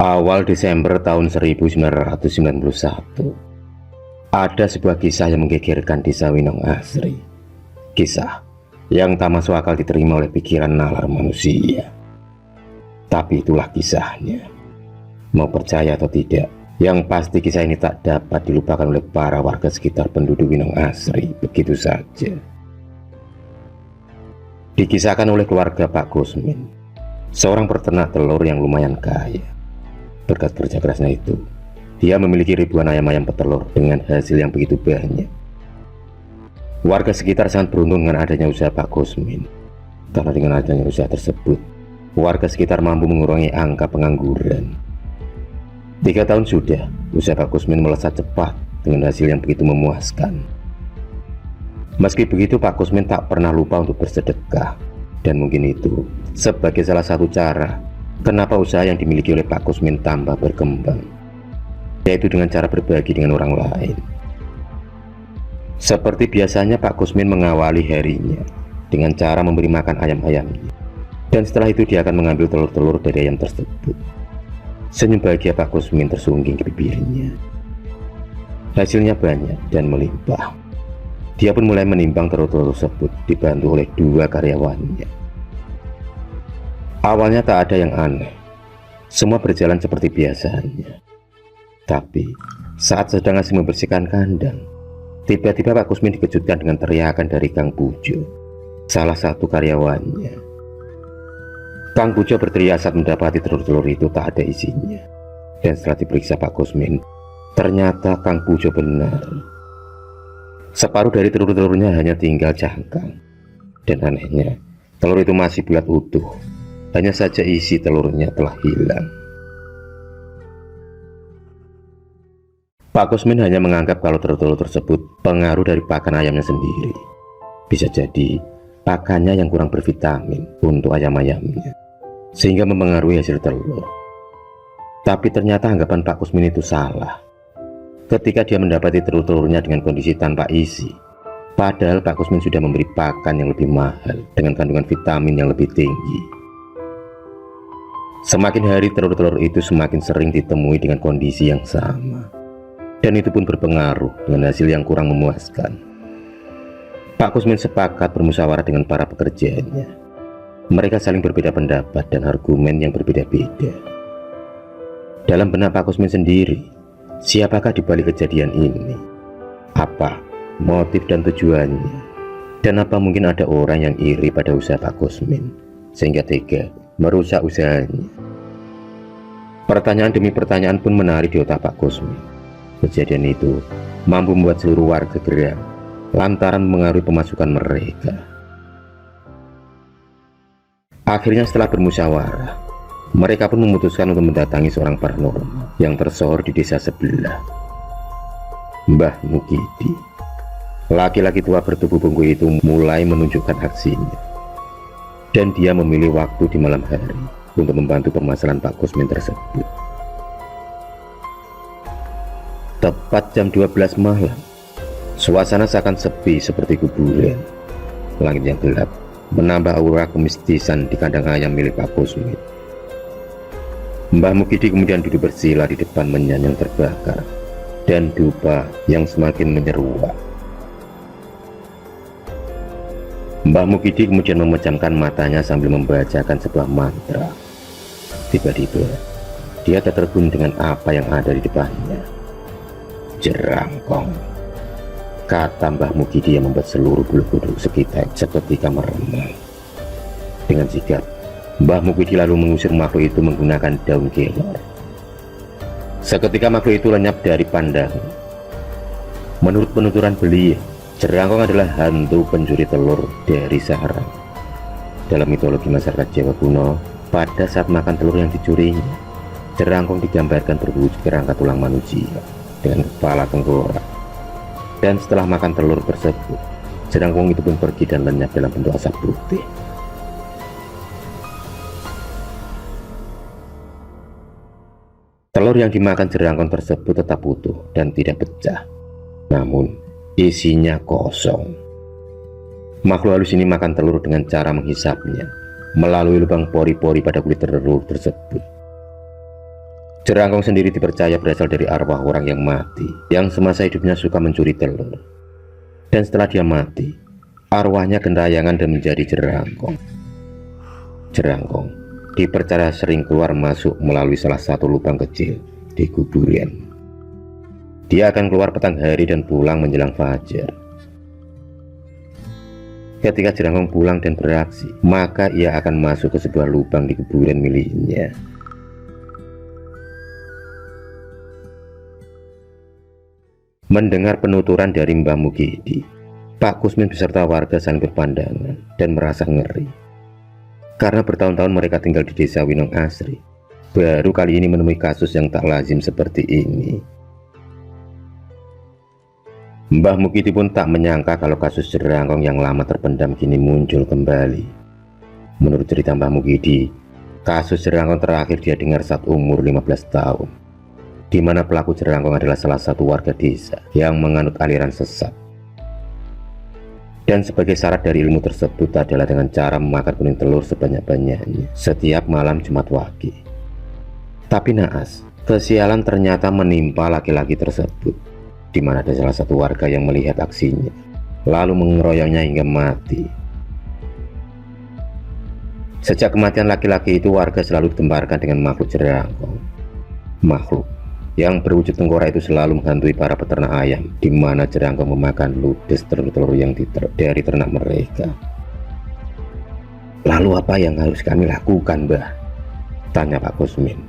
Awal Desember tahun 1991, ada sebuah kisah yang menggegerkan desa Winong Asri. Kisah yang tak masuk akal diterima oleh pikiran nalar manusia. Tapi itulah kisahnya. Mau percaya atau tidak, yang pasti kisah ini tak dapat dilupakan oleh para warga sekitar penduduk Winong Asri begitu saja. Dikisahkan oleh keluarga Pak Kusmin, seorang peternak telur yang lumayan kaya. Berkat kerja kerasnya itu, dia memiliki ribuan ayam-ayam petelur dengan hasil yang begitu banyak. Warga sekitar sangat beruntung dengan adanya usaha Pak Kusmin, karena dengan adanya usaha tersebut, warga sekitar mampu mengurangi angka pengangguran. 3 tahun sudah, usaha Pak Kusmin melesat cepat dengan hasil yang begitu memuaskan. Meski begitu, Pak Kusmin tak pernah lupa untuk bersedekah, dan mungkin itu sebagai salah satu cara kenapa usaha yang dimiliki oleh Pak Kusmin tambah berkembang, yaitu dengan cara berbagi dengan orang lain. Seperti biasanya, Pak Kusmin mengawali harinya dengan cara memberi makan ayam-ayamnya, dan setelah itu dia akan mengambil telur-telur dari ayam tersebut. Senyum bahagia Pak Kusmin tersungging di bibirnya. Hasilnya banyak dan melimpah. Dia pun mulai menimbang telur-telur tersebut dibantu oleh 2 karyawannya. Awalnya tak ada yang aneh, semua berjalan seperti biasanya. Tapi saat sedang asik membersihkan kandang, tiba-tiba Pak Kusmin dikejutkan dengan teriakan dari Kang Pujo, salah satu karyawannya. Kang Pujo berteriak saat mendapati telur-telur itu tak ada isinya. Dan setelah diperiksa Pak Kusmin, ternyata Kang Pujo benar. Separuh dari telur-telurnya hanya tinggal cangkang. Dan anehnya, telur itu masih bulat utuh. Hanya saja isi telurnya telah hilang. Pak Kusmin hanya menganggap kalau telur-telur tersebut pengaruh dari pakan ayamnya sendiri. Bisa jadi pakannya yang kurang bervitamin untuk ayam-ayamnya, sehingga mempengaruhi hasil telur. Tapi ternyata anggapan Pak Kusmin itu salah. Ketika dia mendapati telur-telurnya dengan kondisi tanpa isi, padahal Pak Kusmin sudah memberi pakan yang lebih mahal dengan kandungan vitamin yang lebih tinggi. Semakin hari telur-telur itu semakin sering ditemui dengan kondisi yang sama, dan itu pun berpengaruh dengan hasil yang kurang memuaskan. Pak Kusmin sepakat bermusyawarah dengan para pekerjaannya. Mereka saling berbeda pendapat dan argumen yang berbeda-beda. Dalam benak Pak Kusmin sendiri, siapakah di balik kejadian ini? Apa motif dan tujuannya? Dan apa mungkin ada orang yang iri pada usaha Pak Kusmin sehingga tega merusak usahanya? Pertanyaan demi pertanyaan pun menari di otak Pak Kusmin. Kejadian itu mampu membuat seluruh warga geram lantaran mengaruhi pemasukan mereka. Akhirnya setelah bermusyawarah, mereka pun memutuskan untuk mendatangi seorang paranormal yang tersohor di desa sebelah, Mbah Mukidi. Laki-laki tua bertubuh bungkuk itu mulai menunjukkan aksinya, dan dia memilih waktu di malam hari untuk membantu permasalahan Pak Kusmin tersebut. Tepat jam 12 malam, suasana seakan sepi seperti kuburan. Langit yang gelap menambah aura kemistisan di kandang ayam milik Pak Kusmin. Mbah Mukidi kemudian duduk bersila di depan menyan yang terbakar dan dupa yang semakin menyeruak. Mbah Mukidi kemudian memejamkan matanya sambil membacakan sebuah mantra. Tiba-tiba dia tertegun dengan apa yang ada di depannya. Jerangkong, kata Mbah Mukidi yang membuat seluruh bulu kuduk sekitar seketika meremang. Dengan sigap, Mbah Mukidi lalu mengusir makhluk itu menggunakan daun kelor. Seketika makhluk itu lenyap dari pandangan. Menurut penuturan beliau, jerangkong adalah hantu pencuri telur dari sarang. Dalam mitologi masyarakat Jawa kuno, pada saat makan telur yang dicurinya, jerangkong digambarkan berwujud kerangka tulang manusia dengan kepala tengkorak. Dan setelah makan telur tersebut, jerangkong itu pun pergi dan lenyap dalam bentuk asap putih. Telur yang dimakan jerangkong tersebut tetap utuh dan tidak pecah, namun isinya kosong. Makhluk halus ini makan telur dengan cara menghisapnya melalui lubang pori-pori pada kulit telur tersebut. Jerangkong sendiri dipercaya berasal dari arwah orang yang mati, yang semasa hidupnya suka mencuri telur. Dan setelah dia mati, arwahnya gentayangan dan menjadi jerangkong. Jerangkong dipercaya sering keluar masuk melalui salah satu lubang kecil di kuburan. Dia akan keluar petang hari dan pulang menjelang fajar. Ketika jerangkong pulang dan beraksi, maka ia akan masuk ke sebuah lubang di kuburan miliknya. Mendengar penuturan dari Mbah Mukidi, Pak Kusmin beserta warga saling berpandangan dan merasa ngeri. Karena bertahun-tahun mereka tinggal di desa Winong Asri, baru kali ini menemui kasus yang tak lazim seperti ini. Mbah Mukidi pun tak menyangka kalau kasus jerangkong yang lama terpendam kini muncul kembali. Menurut cerita Mbah Mukidi, kasus jerangkong terakhir dia dengar saat umur 15 tahun. Di mana pelaku jerangkong adalah salah satu warga desa yang menganut aliran sesat. Dan sebagai syarat dari ilmu tersebut adalah dengan cara memakan kuning telur sebanyak-banyaknya setiap malam Jumat Wage. Tapi naas, kesialan ternyata menimpa laki-laki tersebut, di mana ada salah satu warga yang melihat aksinya, lalu mengeroyoknya hingga mati. Sejak kematian laki-laki itu, warga selalu ditemparkan dengan makhluk jerangkong. Makhluk yang berwujud tengkorak itu selalu menghantui para peternak ayam, di mana jerangkong memakan ludes telur-telur yang dari ternak mereka. Lalu apa yang harus kami lakukan, Mbah? Tanya Pak Kusmin.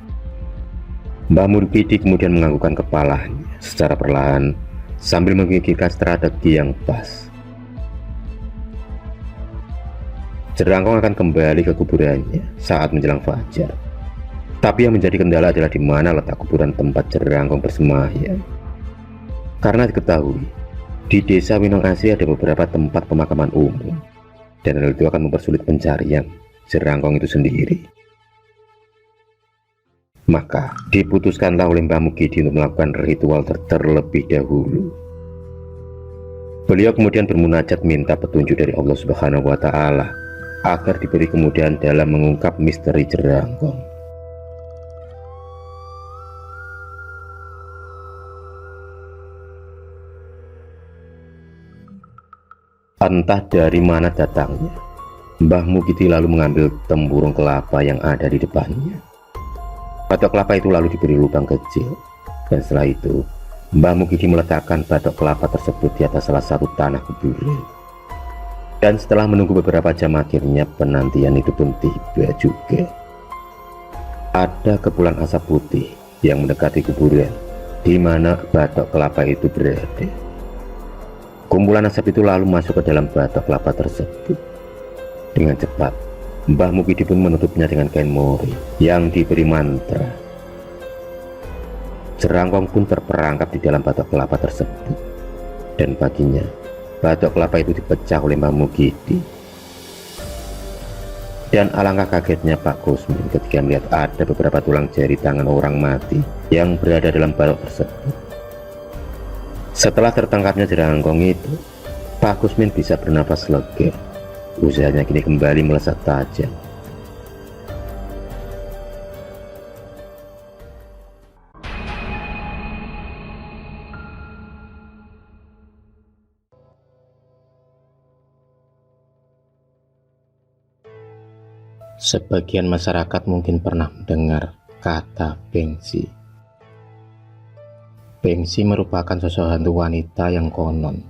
Mbah Mukidi kemudian menganggukkan kepalanya secara perlahan sambil memikirkan strategi yang pas. Jerangkong akan kembali ke kuburannya saat menjelang fajar. Tapi yang menjadi kendala adalah di mana letak kuburan tempat jerangkong bersemayam. Karena diketahui, di desa Winong Asri ada beberapa tempat pemakaman umum, dan hal itu akan mempersulit pencarian jerangkong itu sendiri. Maka diputuskanlah oleh Mbah Mukidi untuk melakukan ritual terlebih dahulu. Beliau kemudian bermunajat minta petunjuk dari Allah Subhanahu wa Ta'ala agar diberi kemudahan dalam mengungkap misteri jerangkong. Entah dari mana datangnya, Mbah Mukidi lalu mengambil tempurung kelapa yang ada di depannya. Batok kelapa itu lalu diberi lubang kecil, dan setelah itu Mbah Mukidi meletakkan batok kelapa tersebut di atas salah satu tanah kuburan. Dan setelah menunggu beberapa jam, akhirnya penantian itu pun tiba juga. Ada kepulan asap putih yang mendekati kuburan, di mana batok kelapa itu berada. Kumpulan asap itu lalu masuk ke dalam batok kelapa tersebut. Dengan cepat, Mbah Mukidi pun menutupnya dengan kain mori yang diberi mantra. Jerangkong pun terperangkap di dalam batok kelapa tersebut. Dan paginya, batok kelapa itu dipecah oleh Mbah Mukidi. Dan alangkah kagetnya Pak Kusmin ketika melihat ada beberapa tulang jari tangan orang mati yang berada dalam batok tersebut. Setelah tertangkapnya jerangkong itu, Pak Kusmin bisa bernafas lega. Usahanya kini kembali melesat tajam. Sebagian masyarakat mungkin pernah mendengar kata Bengsi. Bengsi merupakan sosok hantu wanita yang konon,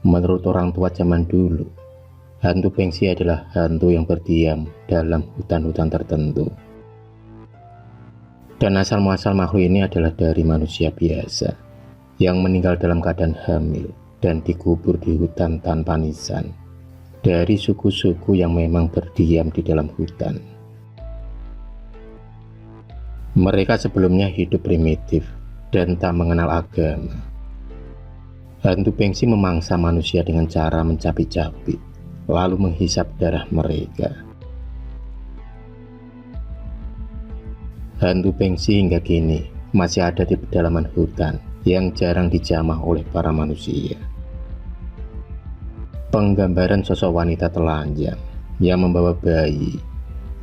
menurut orang tua zaman dulu, hantu Bengsi adalah hantu yang berdiam dalam hutan-hutan tertentu. Dan asal-muasal makhluk ini adalah dari manusia biasa, yang meninggal dalam keadaan hamil dan dikubur di hutan tanpa nisan, dari suku-suku yang memang berdiam di dalam hutan. Mereka sebelumnya hidup primitif dan tak mengenal agama. Hantu Bengsi memangsa manusia dengan cara mencapik-capik, lalu menghisap darah mereka. Hantu Bengsi hingga kini masih ada di pedalaman hutan yang jarang dijamah oleh para manusia. Penggambaran sosok wanita telanjang yang membawa bayi,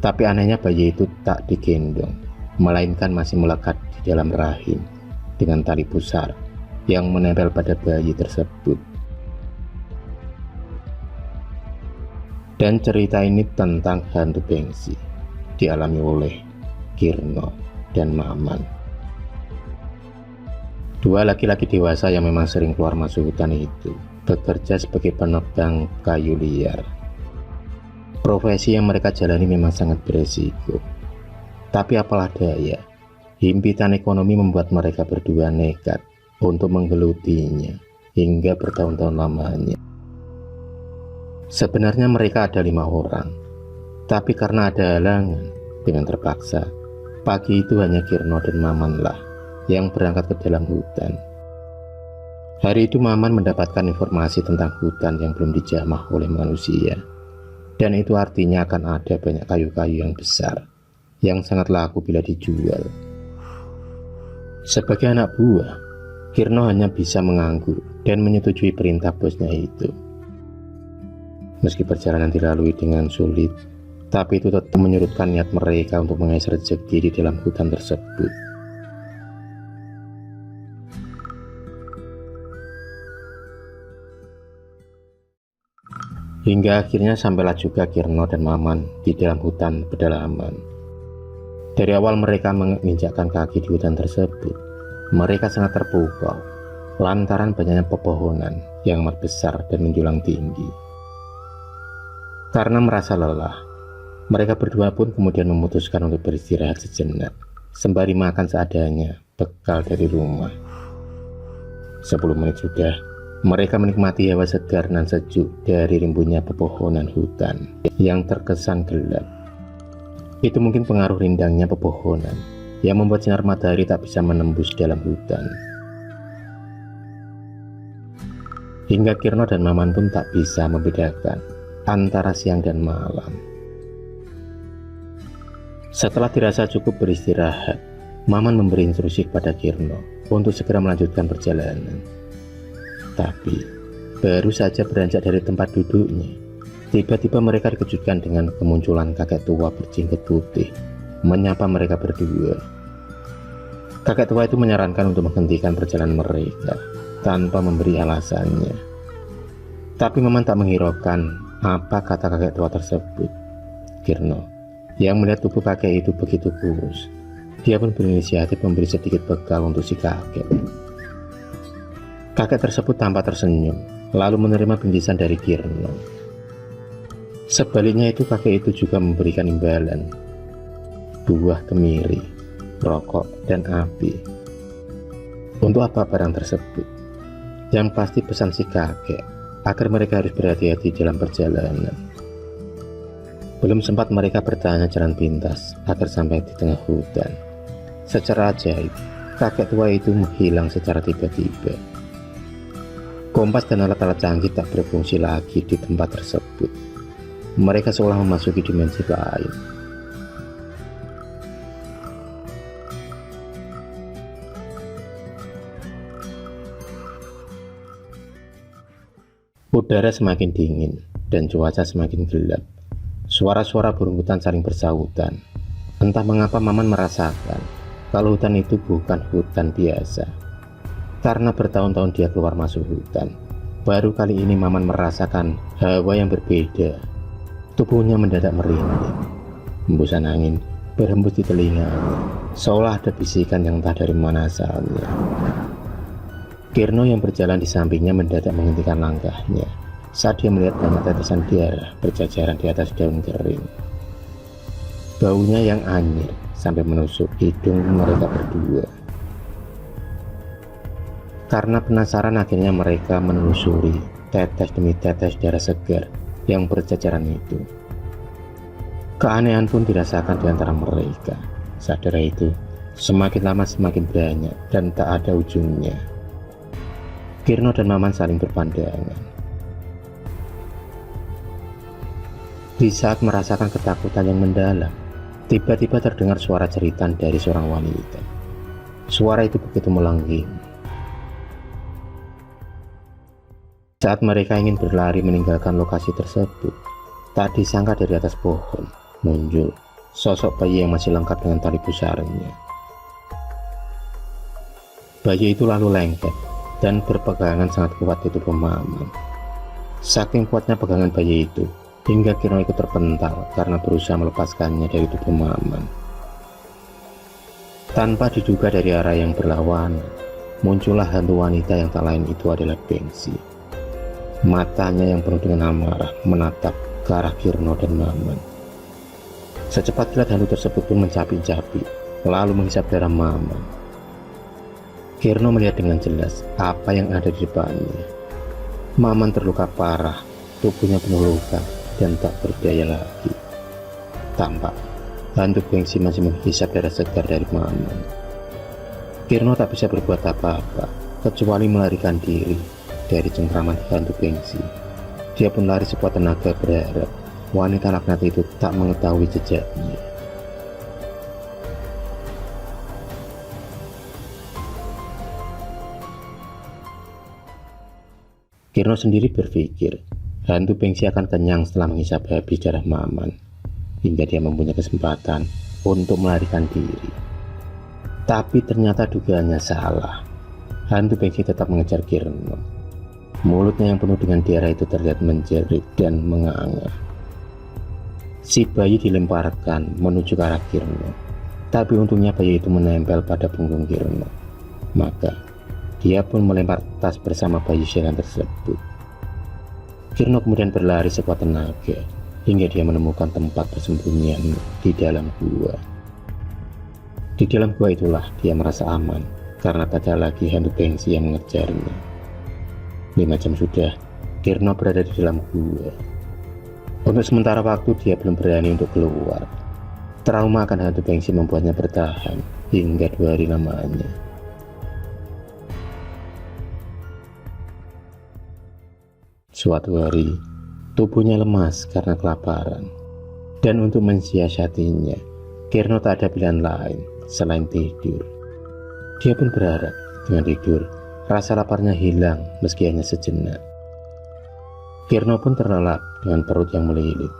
tapi anehnya bayi itu tak digendong, melainkan masih melekat di dalam rahim dengan tali pusar yang menempel pada bayi tersebut. Dan cerita ini tentang hantu Bengsi, dialami oleh Kirno dan Maman. Dua laki-laki dewasa yang memang sering keluar masuk hutan itu bekerja sebagai penebang kayu liar. Profesi yang mereka jalani memang sangat beresiko. Tapi apalah daya, himpitan ekonomi membuat mereka berdua nekat untuk menggelutinya hingga bertahun-tahun lamanya. Sebenarnya mereka ada 5 orang, tapi karena ada halangan, dengan terpaksa, pagi itu hanya Kirno dan Mamanlah yang berangkat ke dalam hutan. Hari itu Maman mendapatkan informasi tentang hutan yang belum dijamah oleh manusia, dan itu artinya akan ada banyak kayu-kayu yang besar yang sangat laku bila dijual. Sebagai anak buah, Kirno hanya bisa mengangguk dan menyetujui perintah bosnya itu. Meski perjalanan dilalui dengan sulit, tapi itu tetap menyurutkan niat mereka untuk mengais rezeki di dalam hutan tersebut. Hingga akhirnya sampailah juga Kirno dan Maman di dalam hutan pedalaman. Dari awal mereka menginjakkan kaki di hutan tersebut, mereka sangat terpukau lantaran banyaknya pepohonan yang amat besar dan menjulang tinggi. Karena merasa lelah, mereka berdua pun kemudian memutuskan untuk beristirahat sejenak, sembari makan seadanya bekal dari rumah. 10 menit sudah, mereka menikmati hawa segar dan sejuk dari rimbunnya pepohonan hutan yang terkesan gelap. Itu mungkin pengaruh rindangnya pepohonan yang membuat sinar matahari tak bisa menembus dalam hutan. Hingga Kirno dan Maman pun tak bisa membedakan antara siang dan malam. Setelah dirasa cukup beristirahat, Maman memberi instruksi kepada Kirno untuk segera melanjutkan perjalanan. Tapi baru saja beranjak dari tempat duduknya, tiba-tiba mereka dikejutkan dengan kemunculan kakek tua berjenggot putih menyapa mereka berdua. Kakek tua itu menyarankan untuk menghentikan perjalanan mereka tanpa memberi alasannya. Tapi Maman tak menghiraukan apa kata kakek tua tersebut. Kirno yang melihat tubuh kakek itu begitu kurus, dia pun berinisiatif memberi sedikit bekal untuk si kakek. Kakek tersebut tampak tersenyum, lalu menerima bingkisan dari Kirno. Sebaliknya itu kakek itu juga memberikan imbalan, buah kemiri, rokok, dan api. Untuk apa barang tersebut? Yang pasti pesan si kakek agar mereka harus berhati-hati dalam perjalanan. Belum sempat mereka bertanya jalan pintas agar sampai di tengah hutan, secara ajaib kakek tua itu menghilang secara tiba-tiba. Kompas dan alat-alat canggih tak berfungsi lagi di tempat tersebut. Mereka seolah memasuki dimensi lain. Udara semakin dingin dan cuaca semakin gelap. Suara-suara burung hutan saling bersahutan. Entah mengapa Maman merasakan kalau hutan itu bukan hutan biasa. Karena bertahun-tahun dia keluar masuk hutan, baru kali ini Maman merasakan hawa yang berbeda. Tubuhnya mendadak merinding. Hembusan angin berhembus di telinganya, seolah ada bisikan yang entah dari mana asalnya. Kirno yang berjalan di sampingnya mendadak menghentikan langkahnya saat dia melihat banyak tetesan darah berjajaran di atas daun kering. Baunya yang anyir sampai menusuk hidung mereka berdua. Karena penasaran, akhirnya mereka menelusuri tetes demi tetes darah segar yang berjajaran itu. Keanehan pun dirasakan di antara mereka. Saat darah itu semakin lama semakin banyak dan tak ada ujungnya. Kirno dan Maman saling berpandangan. Di saat merasakan ketakutan yang mendalam, tiba-tiba terdengar suara jeritan dari seorang wanita. Suara itu begitu melangging. Saat mereka ingin berlari meninggalkan lokasi tersebut, tak disangka dari atas pohon muncul sosok bayi yang masih lengkap dengan tali pusarnya. Bayi itu lalu lengket dan berpegangan sangat kuat di tubuh Maman. Saking kuatnya pegangan bayi itu, hingga Kirno ikut terpental karena berusaha melepaskannya dari tubuh Maman. Tanpa diduga dari arah yang berlawanan, muncullah hantu wanita yang tak lain itu adalah Bengsi. Matanya yang penuh dengan amarah menatap ke arah Kirno dan Maman. Secepat kilat hantu tersebut pun mencapi-capi, lalu menghisap darah Maman. Kirno melihat dengan jelas apa yang ada di depannya. Maman terluka parah, tubuhnya penuh luka dan tak berdaya lagi. Tampak hantu Bengsi masih menghisap darah segar dari Maman. Kirno tak bisa berbuat apa-apa kecuali melarikan diri dari cengkraman hantu Bengsi. Dia pun lari sekuat tenaga berharap wanita laknat itu tak mengetahui jejaknya. Kirno sendiri berpikir hantu Bengsi akan kenyang setelah menghisap habis darah Maman, hingga dia mempunyai kesempatan untuk melarikan diri. Tapi ternyata dugaannya salah. Hantu Bengsi tetap mengejar Kirno. Mulutnya yang penuh dengan darah itu terlihat menjerit dan menganga. Si bayi dilemparkan menuju ke arah Kirno, tapi untungnya bayi itu menempel pada punggung Kirno. Maka dia pun melempar tas bersama bayi sialan tersebut. Kirno kemudian berlari sekuat tenaga hingga dia menemukan tempat persembunyian di dalam gua. Di dalam gua itulah dia merasa aman karena tak ada lagi hantu Bengsi yang mengejarnya. 5 jam sudah Kirno berada di dalam gua. Untuk sementara waktu dia belum berani untuk keluar. Trauma akan hantu Bengsi membuatnya bertahan hingga 2 hari lamanya. Suatu hari, tubuhnya lemas karena kelaparan. Dan untuk mensiasatinya, Kirno tak ada pilihan lain selain tidur. Dia pun berharap dengan tidur, rasa laparnya hilang meski hanya sejenak. Kirno pun terlelap dengan perut yang melilit.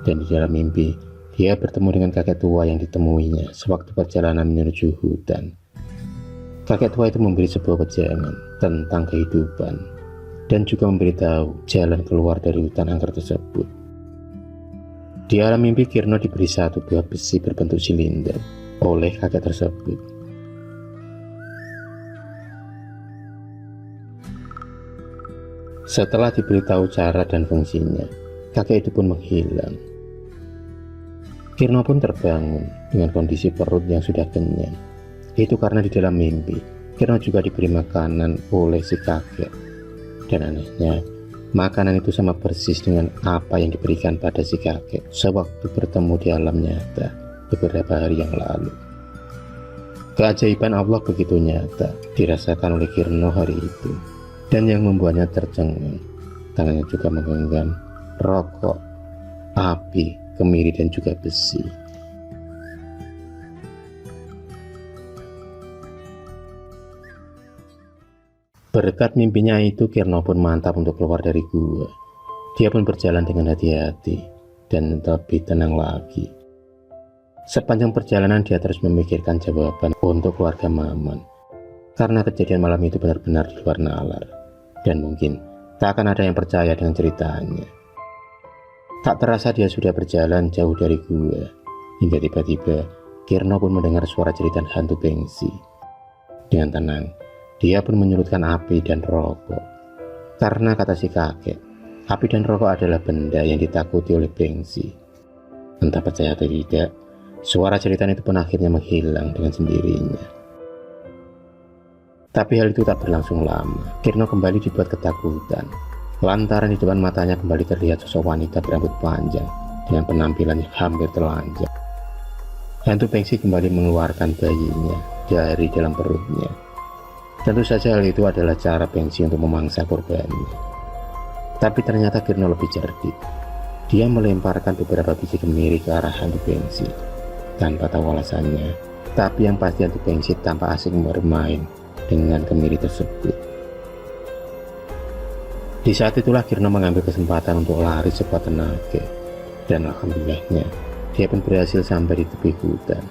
Dan di dalam mimpi, dia bertemu dengan kakek tua yang ditemuinya sewaktu perjalanan menuju hutan. Kakek tua itu memberi sebuah wejangan tentang kehidupan dan juga memberitahu jalan keluar dari hutan angker tersebut. Di alam mimpi Kirno diberi satu buah besi berbentuk silinder oleh kakek tersebut. Setelah diberitahu cara dan fungsinya, kakek itu pun menghilang. Kirno pun terbangun dengan kondisi perut yang sudah kenyang. Itu karena di dalam mimpi, Kirno juga diberi makanan oleh si kakek. Dan anehnya, makanan itu sama persis dengan apa yang diberikan pada si kakek sewaktu bertemu di alam nyata beberapa hari yang lalu. Keajaiban Allah begitu nyata dirasakan oleh Kirno hari itu, dan yang membuatnya tercengang. Tangannya juga menggenggam rokok, api, kemiri, dan juga besi. Berkat mimpinya itu, Kirno pun mantap untuk keluar dari gua. Dia pun berjalan dengan hati-hati dan lebih tenang lagi. Sepanjang perjalanan dia terus memikirkan jawaban untuk keluarga Maman. Karena kejadian malam itu benar-benar di luar nalar. Dan mungkin tak akan ada yang percaya dengan ceritanya. Tak terasa dia sudah berjalan jauh dari gua. Hingga tiba-tiba Kirno pun mendengar suara jeritan hantu Bengsi. Dengan tenang, dia pun menyurutkan api dan rokok. Karena kata si kakek, api dan rokok adalah benda yang ditakuti oleh Bengsi. Entah percaya atau tidak, suara jeritan itu pun akhirnya menghilang dengan sendirinya. Tapi hal itu tak berlangsung lama. Kirno kembali dibuat ketakutan. Lantaran di depan matanya kembali terlihat sosok wanita berambut panjang dengan penampilan yang hampir telanjang. Hantu Bengsi kembali mengeluarkan bayinya dari dalam perutnya. Tentu saja hal itu adalah cara Bengsi untuk memangsa korbannya. Tapi ternyata Kirno lebih cerdik. Dia melemparkan beberapa biji kemiri ke arah hantu Bengsi tanpa tahu alasannya. Tapi yang pasti hantu Bengsi tanpa asik bermain dengan kemiri tersebut. Di saat itulah Kirno mengambil kesempatan untuk lari sekuat tenaga. Dan alhamdulillahnya, dia pun berhasil sampai di tepi hutan.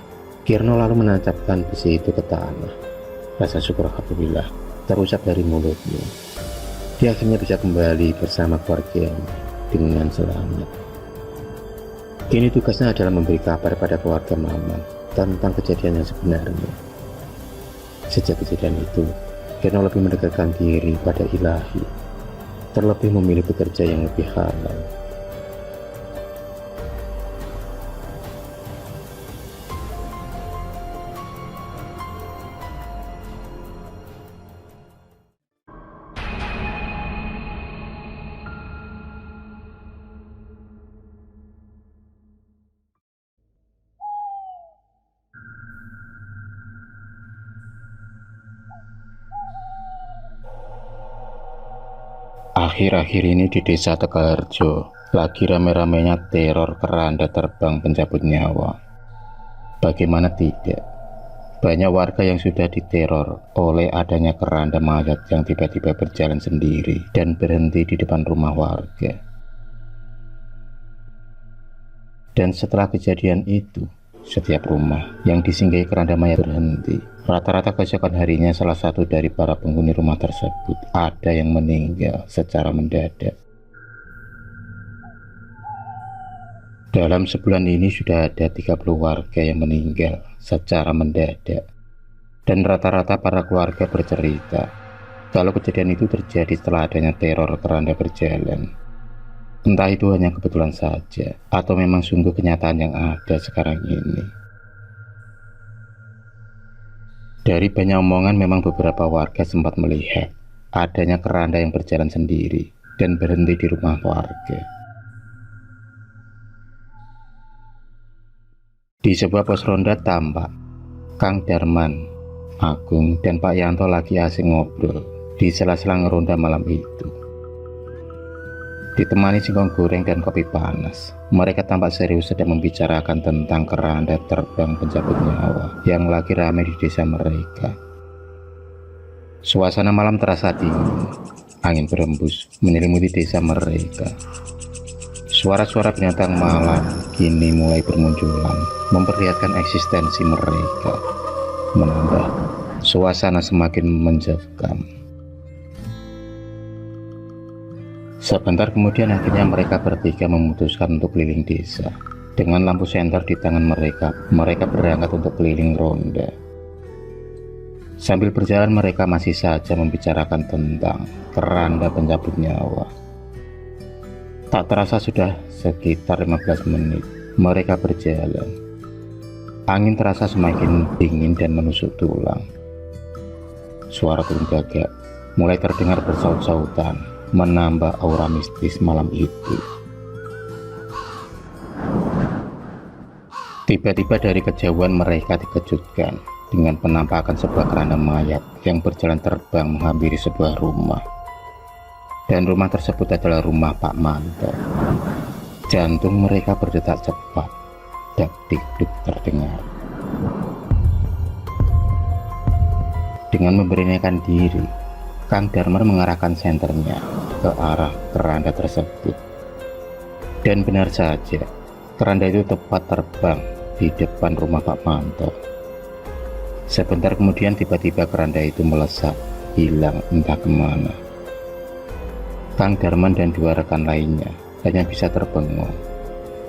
Kirno lalu menancapkan besi itu ke tanah. Rasa syukur alhamdulillah terucap dari mulutnya. Dia akhirnya bisa kembali bersama keluarganya dengan selamat. Kini tugasnya adalah memberi kabar pada keluarga Maman tentang kejadian yang sebenarnya. Sejak kejadian itu, Kirno lebih mendekatkan diri pada Ilahi, terlebih memilih bekerja yang lebih halal. Akhir-akhir ini di desa Tegalrejo lagi rame-ramenya teror keranda terbang pencabut nyawa. Bagaimana tidak? Banyak warga yang sudah diteror oleh adanya keranda mayat yang tiba-tiba berjalan sendiri dan berhenti di depan rumah warga. Dan setelah kejadian itu, setiap rumah yang disinggahi keranda mayat berhenti. Rata-rata keesokan harinya salah satu dari para penghuni rumah tersebut ada yang meninggal secara mendadak. Dalam sebulan ini sudah ada 30 warga yang meninggal secara mendadak. Dan rata-rata para keluarga bercerita kalau kejadian itu terjadi setelah adanya teror keranda berjalan. Entah itu hanya kebetulan saja atau memang sungguh kenyataan yang ada sekarang ini. Dari banyak omongan memang beberapa warga sempat melihat adanya keranda yang berjalan sendiri dan berhenti di rumah warga. Di sebuah pos ronda tampak Kang Darman, Agung, dan Pak Yanto lagi asik ngobrol di sela-sela ngeronda malam itu. Ditemani singkong goreng dan kopi panas, mereka tampak serius sedang membicarakan tentang keranda terbang pencabut nyawa yang lagi ramai di desa mereka. Suasana malam terasa dingin, angin berembus menyelimuti desa mereka. Suara-suara binatang malam kini mulai bermunculan, memperlihatkan eksistensi mereka, menambah suasana semakin mencekam. Sebentar kemudian akhirnya mereka bertiga memutuskan untuk keliling desa. Dengan lampu senter di tangan mereka, mereka berangkat untuk keliling ronda. Sambil berjalan mereka masih saja membicarakan tentang keranda pencabut nyawa. Tak terasa sudah sekitar 15 menit mereka berjalan. Angin terasa semakin dingin dan menusuk tulang. Suara burung gagak mulai terdengar bersaut-sautan, menambah aura mistis malam itu. Tiba-tiba dari kejauhan mereka dikejutkan dengan penampakan sebuah keranda mayat yang berjalan terbang menghampiri sebuah rumah. Dan rumah tersebut adalah rumah Pak Manto. Jantung mereka berdetak cepat, dak-dikduk terdengar. Dengan memberanikan diri, Kang Darman mengarahkan senternya ke arah keranda tersebut. Dan benar saja, keranda itu tepat terbang di depan rumah Pak Manto. Sebentar kemudian tiba-tiba keranda itu melesat, hilang entah kemana. Kang Darman dan dua rekan lainnya hanya bisa terbengong,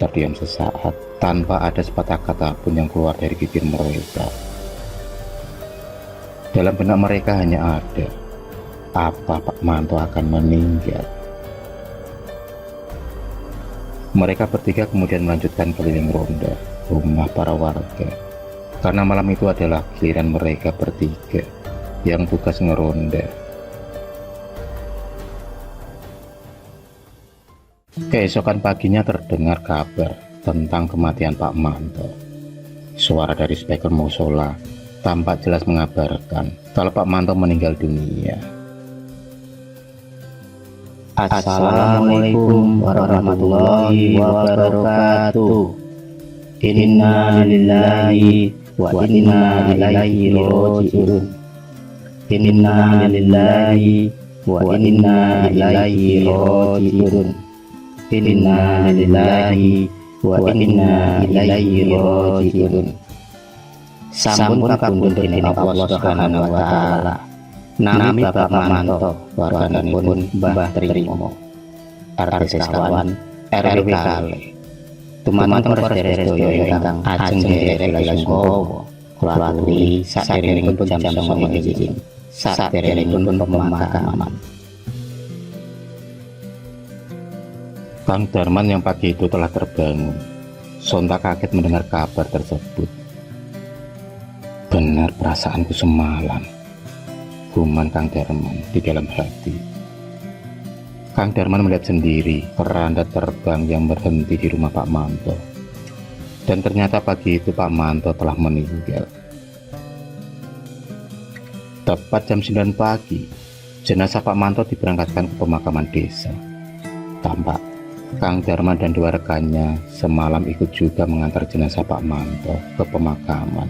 terdiam sesaat tanpa ada sepatah kata pun yang keluar dari bibir mereka. Dalam benak mereka hanya ada, apa Pak Manto akan meninggal? Mereka bertiga kemudian melanjutkan keliling ronda rumah para warga, karena malam itu adalah giliran mereka bertiga yang tugas ngeronda. Keesokan paginya terdengar kabar tentang kematian Pak Manto. Suara dari speaker musola tampak jelas mengabarkan kalau Pak Manto meninggal dunia. Assalamualaikum warahmatullahi wabarakatuh. Inna lillahi wa inna ilaihi raji'un. Inna lillahi wa inna ilaihi raji'un. Inna lillahi wa inna ilaihi raji'un. Sampun kapundhut dening Allah Subhanahu wa taala. Nami Bapak Manto warganipun Mbah Trimo. Artis kawan RW kali. Tumanten para sedaya ingkang ajeng nderek Villa Sungkowo. Kula aturi saderengipun jam 09.00 izin. Saderengipun pemakaman. Kang Darman yang pagi itu telah terbangun. Sontak kaget mendengar kabar tersebut. Benar perasaanku semalam, guman Kang Darman di dalam hati. Kang Darman melihat sendiri keranda terbang yang berhenti di rumah Pak Manto. Dan ternyata pagi itu Pak Manto telah meninggal. Tepat jam 9 pagi, jenazah Pak Manto diberangkatkan ke pemakaman desa. Tampak Kang Darman dan dua rekannya semalam ikut juga mengantar jenazah Pak Manto ke pemakaman.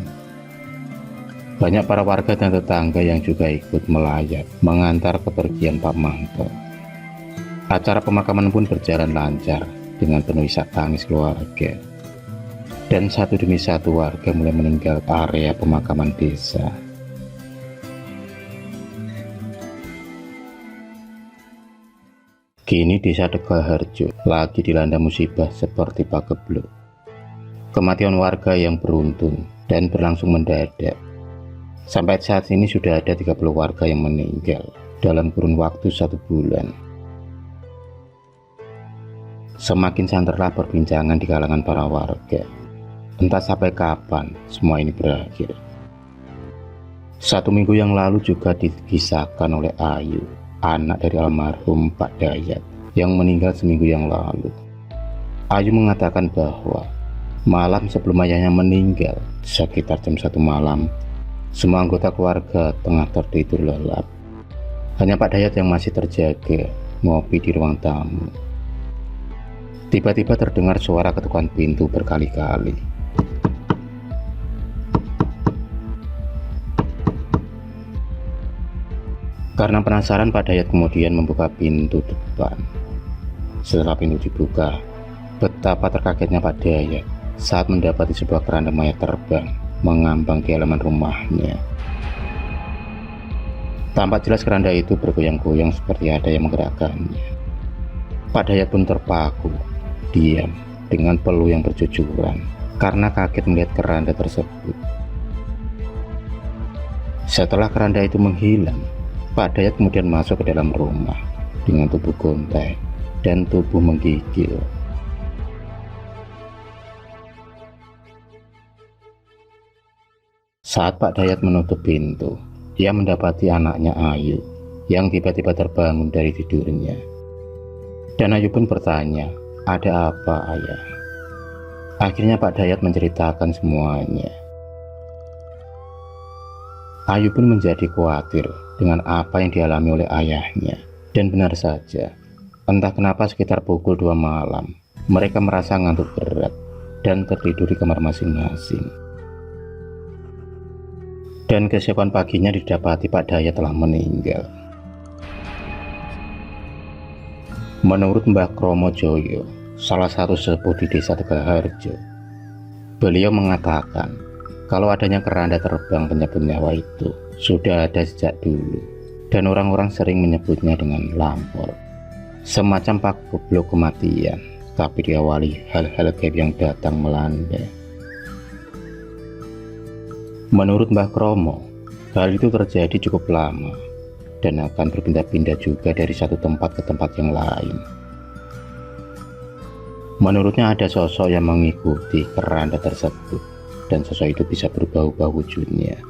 Banyak para warga dan tetangga yang juga ikut melayat mengantar kepergian Pak Manto. Acara pemakaman pun berjalan lancar dengan penuh isak tangis keluarga. Dan satu demi satu warga mulai meninggal area pemakaman desa. Kini desa Tegalharjo lagi dilanda musibah seperti pagebluk. Kematian warga yang beruntun dan berlangsung mendadak. Sampai saat ini sudah ada 30 warga yang meninggal dalam kurun waktu 1 bulan. Semakin santerlah perbincangan di kalangan para warga. Entah sampai kapan semua ini berakhir. 1 minggu yang lalu juga dikisahkan oleh Ayu, anak dari almarhum Pak Dayat yang meninggal seminggu yang lalu. Ayu mengatakan bahwa malam sebelum ayahnya meninggal, sekitar jam 1 malam, semua anggota keluarga tengah tertidur lelap. Hanya Pak Dayat yang masih terjaga ngopi di ruang tamu. Tiba-tiba terdengar suara ketukan pintu berkali-kali. Karena penasaran, Pak Dayat kemudian membuka pintu depan. Setelah pintu dibuka, betapa terkagetnya Pak Dayat saat mendapati sebuah keranda mayat terbang mengambang di halaman rumahnya. Tampak jelas keranda itu bergoyang-goyang seperti ada yang menggerakkannya. Pak Dayat pun terpaku, diam dengan peluh yang bercucuran karena kaget melihat keranda tersebut. Setelah keranda itu menghilang, Pak Dayat kemudian masuk ke dalam rumah dengan tubuh gontai dan tubuh menggigil. Saat Pak Dayat menutup pintu, ia mendapati anaknya Ayu yang tiba-tiba terbangun dari tidurnya. Dan Ayu pun bertanya, "Ada apa, Ayah?" Akhirnya Pak Dayat menceritakan semuanya. Ayu pun menjadi khawatir dengan apa yang dialami oleh ayahnya. Dan benar saja, entah kenapa sekitar pukul 2 malam, mereka merasa ngantuk berat dan tertidur di kamar masing-masing. Dan keesokan paginya didapati Pak Dayat telah meninggal. Menurut Mbah Kromo Joyo, salah satu sepuh di desa Tegalharjo, beliau mengatakan kalau adanya keranda terbang penyebut nyawa itu sudah ada sejak dulu, dan orang-orang sering menyebutnya dengan lampor, semacam pagebluk kematian, tapi diawali hal-hal gaib yang datang melanda. Menurut Mbah Kromo, hal itu terjadi cukup lama dan akan berpindah-pindah juga dari satu tempat ke tempat yang lain. Menurutnya ada sosok yang mengikuti keranda tersebut, dan sosok itu bisa berubah-ubah wujudnya.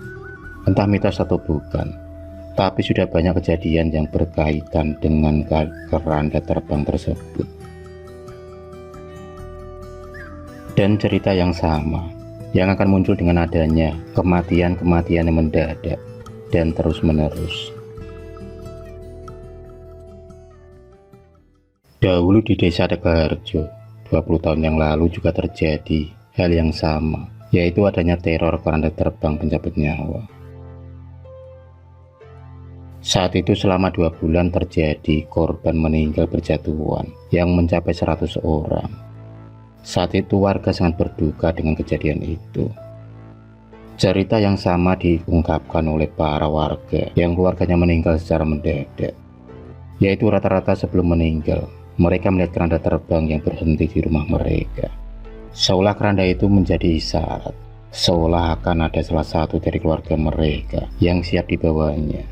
Entah mitos atau bukan, tapi sudah banyak kejadian yang berkaitan dengan keranda terbang tersebut. Dan cerita yang sama yang akan muncul dengan adanya kematian-kematian yang mendadak dan terus-menerus. Dahulu di desa Tegalharjo, 20 tahun yang lalu juga terjadi hal yang sama, yaitu adanya teror keranda terbang pencabut nyawa. Saat itu selama 2 bulan terjadi korban meninggal berjatuhan yang mencapai 100 orang. Saat itu warga sangat berduka dengan kejadian itu. Cerita yang sama diungkapkan oleh para warga yang keluarganya meninggal secara mendadak, yaitu rata-rata sebelum meninggal mereka melihat keranda terbang yang berhenti di rumah mereka. Seolah keranda itu menjadi isyarat, seolah akan ada salah satu dari keluarga mereka yang siap dibawanya.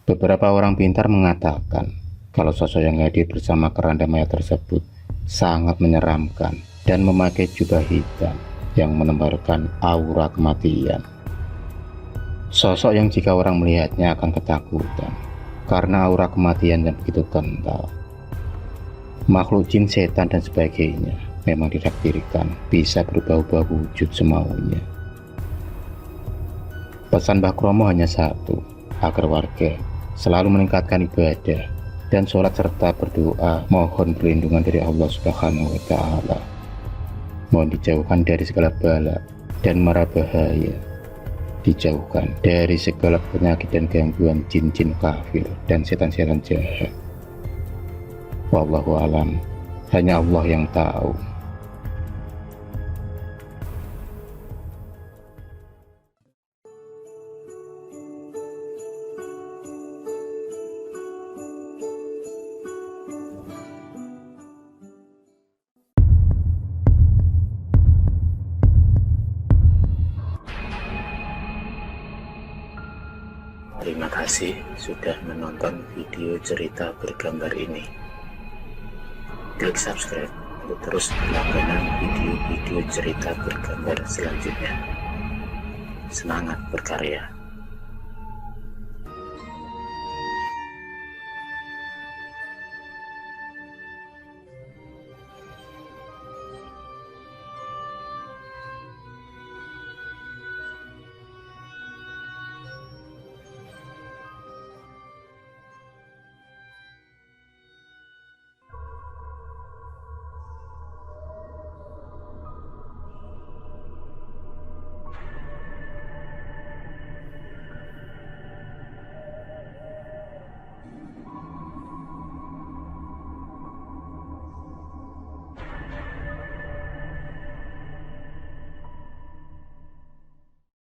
Beberapa orang pintar mengatakan kalau sosok yang hadir bersama keranda mayat tersebut sangat menyeramkan dan memakai jubah hitam yang menebarkan aura kematian. Sosok yang jika orang melihatnya akan ketakutan karena aura kematian yang begitu kental. Makhluk jin, setan, dan sebagainya memang ditakdirkan bisa berubah-ubah wujud semaunya. Pesan Mbah Kromo hanya satu, agar warga selalu meningkatkan ibadah dan sholat serta berdoa mohon perlindungan dari Allah Subhanahu wa Ta'ala. Mohon dijauhkan dari segala bala dan mara bahaya, dijauhkan dari segala penyakit dan gangguan jin-jin kafir dan setan-setan jahat. Wallahu alam, hanya Allah yang tahu. Terima kasih sudah menonton video cerita bergambar ini. Klik subscribe untuk terus berlangganan video-video cerita bergambar selanjutnya. Semangat berkarya.